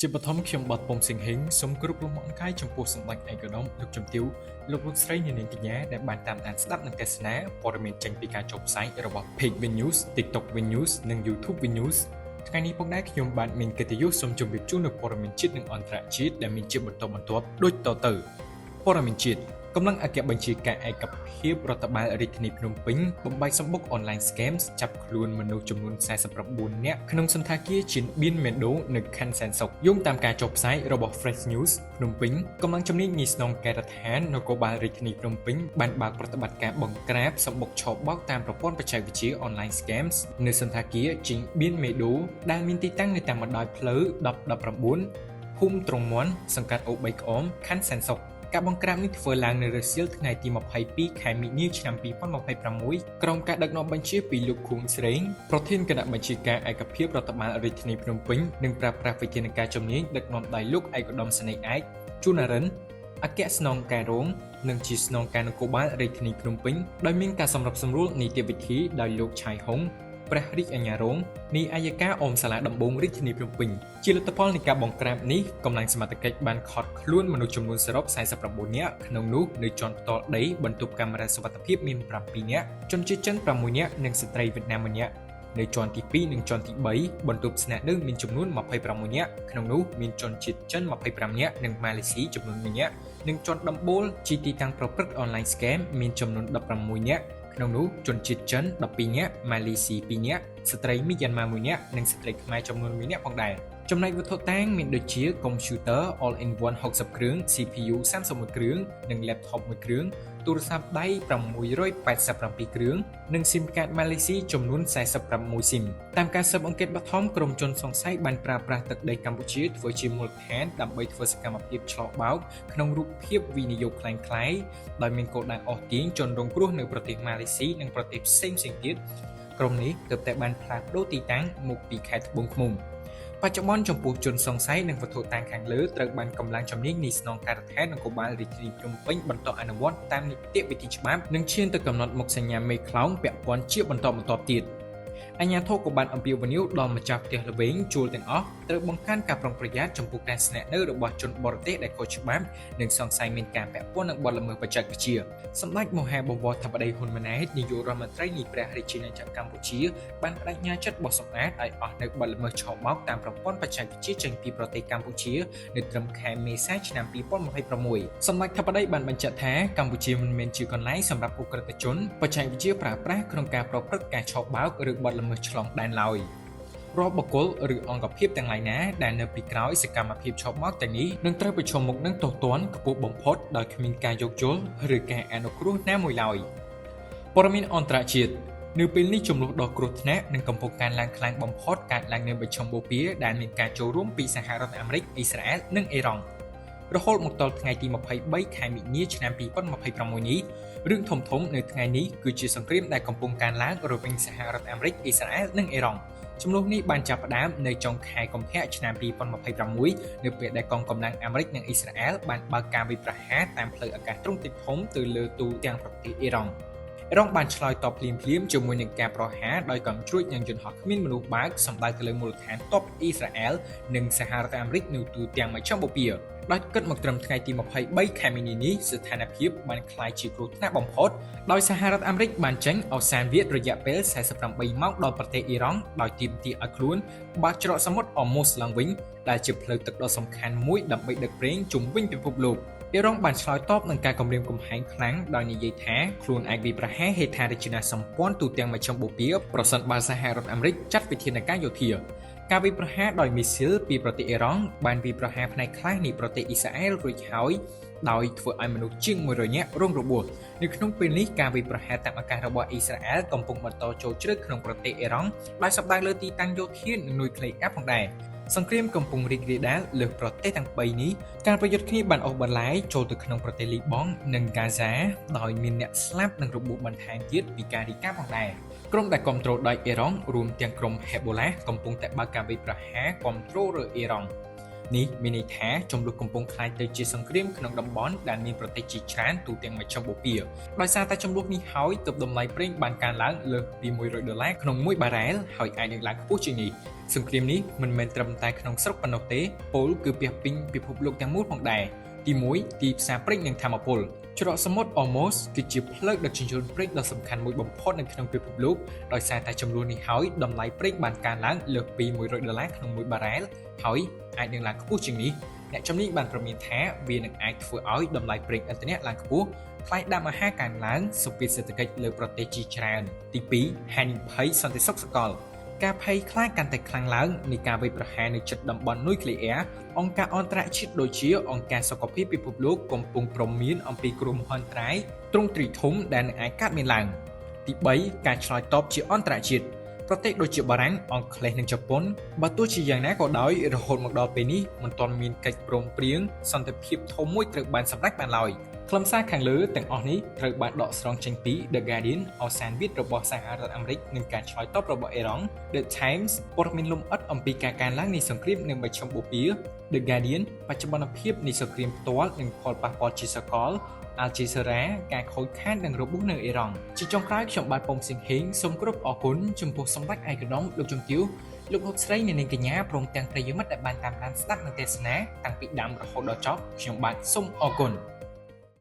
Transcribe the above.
ជាបឋមខ្ញុំបាទពុំសិង្ហហេងសូមគោរពលំអរកាយចំពោះសម្ដេចឯកឧត្តមលោកជំទាវលោកស្រីនាងកញ្ញាដែលបានតាមដានស្ដាប់និងទស្សនាព័ត៌មានចេញពីការចុះផ្សាយរបស់ Page Win News, TikTok Win News និង YouTube Win News ថ្ងៃនេះផងដែរខ្ញុំបាទមានកិត្តិយសសូមជម្រាបជូននូវព័ត៌មានជាតិនិងអន្តរជាតិដែលមានជាបន្តបន្ទាប់ដូចតទៅព័ត៌មានជាតិកម្លាំងអគ្គបញ្ជាការឯកភាពរដ្ឋបាលរាជធានីភ្នំពេញបំបីសម្បុក online scams ចាប់ខ្លួនមនុស្សចំនួន49នាក់ក្នុងសន្តាគារជៀនបៀនមេដូនៅខណ្ឌសែនសុខយោងតាមការចុះផ្សាយរបស់ Fresh News ភ្នំពេញកម្លាំងជំនាញងាយស្នងការដ្ឋាននគរបាលរាជធានីភ្នំពេញបានបើកប្រតិបត្តិការបង្ក្រាបសម្បុកឆបោកតាមប្រព័ន្ធបច្ចេកវិទ្យា online scams នៅសន្តាគារជៀនបៀនមេដូដែលមានទីតាំងនៅតាមបណ្ដោយផ្លូវ1019ភូមិត្រង់មន់សង្កាត់អូ3ក្អមខណ្ឌសែនសុខការបង្ក្រាបនេះធ្វើឡើងនៅរសៀលថ្ងៃទី22ខែមីនាឆ្នាំ2026ក្រុមការដឹកនាំបញ្ជាពីលោកខួងស្រេងប្រធានគណៈបញ្ជាការឯកភាពរដ្ឋបាលរាជធានីភ្នំពេញនិងប្រើប្រាស់វិធានការជំនាញដឹកនាំដោយលោកឯកឧត្តមសេនីយ៍ឯកជួននរិនអគ្គស្នងការរងនិងជាស្នងការនគរបាលរាជធានីភ្នំពេញដោយមានការសម្របសម្រួលនីតិវិធីដោយលោកឆៃហុងព្រះរាជអាជ្ញារងនៃអัยការអមសាលាដំបងរាជធានីភ្នំពេញជាលទ្ធផលនៃការបង្ក្រាបនេះកម្លាំងសមត្ថកិច្ចបានឃាត់ខ្លួនមនុស្សចំនួនសរុប49នាក់ក្នុងនោះនៅជាន់ផ្ទាល់ដីបន្ទប់កាមេរ៉ាសុវត្ថិភាពមាន7នាក់ជនជាតិចិន6នាក់និងស្ត្រីវៀតណាម1នាក់នៅជាន់ទី2និងជាន់ទី3បន្ទប់ស្នាក់នៅមានចំនួន26នាក់ក្នុងនោះមានជនជាតិចិន25នាក់និងម៉ាឡេស៊ីចំនួន1នាក់និងជាន់ដំបូលជាទីតាំងប្រព្រឹត្ត online scam មានចំនួន16នាក់ក្នុងនោះជនជាតិចិន12នាក់ម៉ាឡេស៊ី2នាក់ស្ត្រីមីយ៉ាន់ម៉ា1នាក់និងស្ត្រីខ្មែរចំនួន1នាក់ផងដែរចំណែកវត្ថុតាងមានដូចជា Computer All-in-One 60គ្រឿង CPU 31គ្រឿងនិង Laptop 1គ្រឿងទូរស័ព្ទដៃ687គ្រឿងនិង SIM card ម៉ាឡេស៊ីចំនួន46 SIM តាមការស៊ើបអង្កេតបឋមក្រុមជនសង្ស័យបានប្រើប្រាស់ទឹកដីកម្ពុជាធ្វើជាមូលដ្ឋានដើម្បីធ្វើសកម្មភាពឆ្លងបោកក្នុងរូបភាពវិនិយោគคล้ายៗដោយមានគោលដៅអូសទាញជនរងគ្រោះនៅប្រទេសម៉ាឡេស៊ីនិងប្រទេសផ្សេងៗទៀតក្រុមនេះទើបតែបានផ្លាស់ប្ដូរទីតាំងមកពីខេត្តត្បូងឃ្មុំបច្ចុប្បន្នចំពោះជនសង្ស័យនិងវត្ថុតាងខាងលើត្រូវបានកម្លាំងជំនាញនៃស្នងការដ្ឋាននគរបាលរាជធានីភ្នំពេញបន្តអនុវត្តតាមនីតិវិធីច្បាប់និងឈានទៅកំណត់មុខសញ្ញាមេខ្លោងពាក់ព័ន្ធជាបន្តបន្ទាប់ទៀតអាជ្ញាធរក៏បានអំពាវនាវដល់ម្ចាស់ផ្ទះល្វែងជួលទាំងអស់ត្រូវបង្កើនការប្រុងប្រយ័ត្នចំពោះការស្នាក់នៅរបស់ជនបរទេសដែលខុសច្បាប់និងសង្ស័យមានការពាក់ព័ន្ធនឹងបទល្មើសបច្ចេកវិទ្យាសម្ដេចមហាបវរធិបតីហ៊ុនម៉ាណែតនាយករដ្ឋមន្ត្រីនៃព្រះរាជាណាចក្រកម្ពុជាបានបដិញ្ញាចិត្តបោះសម្អាតឲ្យអស់នៅបទល្មើសឆបោកតាមប្រព័ន្ធបច្ចេកវិទ្យាចេញពីប្រទេសកម្ពុជានៅត្រឹមខែមេសាឆ្នាំ2026សម្ដេចធិបតីបានបញ្ជាក់ថាកម្ពុជាមិនមែនជាកន្លែងសម្រាប់ឧក្រិដ្ឋជនបច្ចេកវិទ្យាប្រើប្រាស់ក្នុងការប្រព្រឹត្តការឆបោកឬបទល្មើសឆ្លងដែនឡើយរាល់បុគ្គលឬអង្គភាពទាំងឡាយណាដែលនៅពីក្រោយសកម្មភាពឆបោកទាំងនេះនឹងត្រូវប្រឈមមុខនឹងទោសទណ្ឌខ្ពស់បំផុតដោយគ្មានការយោគយល់ឬការអនុគ្រោះណាមួយឡើយព័ត៌មានអន្តរជាតិនៅពេលនេះចំនួនដ៏គ្រោះថ្នាក់នឹងកំពុងកើនឡើងខ្លាំងបំផុតកើតឡើងនៅមជ្ឈមបូព៌ាដែលមានការចូលរួមពីសហរដ្ឋអាមេរិកអ៊ីស្រាអែលនិងអ៊ីរ៉ង់រហូតមកដល់ថ្ងៃទី23ខែមីនាឆ្នាំ2026នេះរឿងធំៗនៅថ្ងៃនេះគឺជាសង្គ្រាមដែលកំពុងកើនឡើងរវាងសហរដ្ឋអាមេរិកអ៊ីស្រាអែលនិងអ៊ីរ៉ង់ចំនួននេះបានចាប់ផ្ដើមនៅចុងខែកុម្ភៈឆ្នាំ2026នៅពេលដែលកងកម្លាំងអាមេរិកនិងអ៊ីស្រាអែលបានបើកការវាយប្រហារតាមផ្លូវអាកាសទ្រង់ទ្រាយធំទៅលើទូទាំងប្រទេសអ៊ីរ៉ង់បានឆ្លើយតបភ្លាមៗជាមួយនឹងការប្រហារដោយកំជ្រួចនិងយន្តហោះគ្មានមនុស្សបើកសម្ដៅទៅលើមូលដ្ឋានទ័ពអ៊ីស្រាអែលនិងសហរដ្ឋអាមេរិកនៅទូទាំងមជ្ឈមបូព៌ាដោយគិតមកត្រឹមថ្ងៃទី23ខែមីនានេះស្ថានភាពបានក្លាយជាគ្រោះថ្នាក់បំផុតដោយសហរដ្ឋអាមេរិកបានចេញអវសានវាទរយៈពេល48ម៉ោងដល់ប្រទេសអ៊ីរ៉ង់ដោយទាមទារឲ្យខ្លួនបើកច្រកសមុទ្រអ៊ម៉ូសឡើងវិញដែលជាផ្លូវទឹកដ៏សំខាន់មួយដើម្បីដឹកប្រេងជុំវិញពិភពលោកអ៊ីរ៉ង់បានឆ្លើយតបនឹងការគំរាមកំហែងខ្លាំងដោយនិយាយថាខ្លួនអាចវាយប្រហារហេដ្ឋារចនាសម្ព័ន្ធទូទាំងមជ្ឈមបូព៌ាប្រសិនបើសហរដ្ឋអាមេរិកចាត់វិធានការយោធាការវាយប្រហារដោយមីស៊ីលពីប្រទេសអ៊ីរ៉ង់បានវាយប្រហារផ្នែកខ្លះនៃប្រទេសអ៊ីស្រាអែលរួចហើយដោយធ្វើឲ្យមនុស្សជាង100នាក់រងរបួសនៅក្នុងពេលនេះការវាយប្រហារតាមអាកាសរបស់អ៊ីស្រាអែលកំពុងបន្តចូលជ្រៅក្នុងប្រទេសអ៊ីរ៉ង់ដោយសម្ដៅលើទីតាំងយោធានិងនុយក្លេអ៊ែរផងដែរសង្គ្រាមកំពុងរីករាលដាលលើប្រទេសទាំង3នេះការប្រយុទ្ធគ្នាបានអូសបន្លាយចូលទៅក្នុងប្រទេសលីបង់និងហ្គាហ្សាដោយមានអ្នកស្លាប់និងរបួសបន្ថែមទៀតពីការរីកាផងដែរក្រុមដែលគ្រប់គ្រងដោយអ៊ីរ៉ង់រួមទាំងក្រុមហេបូឡាកំពុងតែបើកការវាយប្រហារគ្រប់គ្រងលើអ៊ីរ៉ង់នេះមានន័យថាចំនួនកំពុងខ្លាយទៅជាសង្គ្រាមក្នុងតំបន់ដែលមានប្រទេសជាច្រើនទូទាំងមជ្ឈមបូព៌ាដោយសារតែចំនួននេះហើយទើបតម្លៃប្រេងបានកើនឡើងលើសពី$100ក្នុង1បារ៉ែលហើយអាចនឹងឡើងខ្ពស់ជាងនេះ សង្គ្រាមនេះមិនមែនត្រឹមតែក្នុងស្រុកប៉ុណ្ណោះទេពលគឺពាសពេញពិភពលោកទាំងមូលផងដែរទី1ទីផ្សារព្រេងនិងធម្មពលច្រកសមុទ្រ Hormuz គឺជាផ្លូវដឹកជញ្ជូនប្រេងដ៏សំខាន់មួយបំផុតនៅក្នុងពិភពលោកដោយសារតែចំនួននេះហើយតម្លៃប្រេងបានកើនឡើងលើសពី$100ក្នុងមួយបារ៉ែលហើយអាចនឹងឡើងខ្ពស់ជាងនេះអ្នកជំនាញបានប្រមានថាវានឹងអាចធ្វើឲ្យតម្លៃប្រេងឥន្ធនៈឡើងខ្ពស់ថ្លៃដាំអាហារកើនឡើងសម្ពាធសេដ្ឋកិច្ចលើប្រទេសជាច្រើនទី2ហានិភ័យសន្តិសុខសកលការភ័យខ្លាចកាន់តែខ្លាំងឡើងនៃការវាយប្រហារនៅជិតតំបន់នុយក្លេអ៊ែរអង្គការអន្តរជាតិដូចជាអង្គការសុខភាពពិភពលោកកំពុងព្រមានអំពីគ្រោះមហន្តរាយទ្រង់ទ្រីធំដែលនឹងអាចកើតមានឡើងទី3ការឆ្លើយតបជាអន្តរជាតិប្រទេសដូចជាបារាំងអង់គ្លេសនិងជប៉ុនបើទោះជាយ៉ាងណាក៏ដោយរហូតមកដល់ពេលនេះមិនទាន់មានកិច្ចព្រមព្រៀងសន្តិភាពធំមួយត្រូវបានសម្រេចបានឡើយខ្លឹមសារខាងលើទាំងអស់នេះត្រូវបានដកស្រង់ចេញពី The Guardian អសានវិទ្យរបស់សហរដ្ឋអាមេរិកនិងការឆ្លើយតបរបស់អ៊ីរ៉ង់ The Times ព័ត៌មានលម្អិតអំពីការកើនឡើងនៃសង្គ្រាមនៅមជ្ឈមបូព៌ា The Guardian បច្ចុប្បន្នភាពនៃសង្គ្រាមផ្ទាល់និងផលប៉ះពាល់ជាសកល Al Jazeera ការខូចខាតនិងរបួសនៅអ៊ីរ៉ង់ជាចុងក្រោយខ្ញុំបាទប៉ុមស៊ីងហេងសូមគោរពអរគុណចំពោះសម្ដេចឯកឧត្តមលោកជំទាវលោកលោកស្រីអ្នកនាងកញ្ញាព្រមទាំងប្រិយមិត្តដែលបានតាមដានស្ដាប់និងទស្សនាតាំងពីដើមរហូតដល់ចប់ខ្ញុំបាទសូមអរគុណ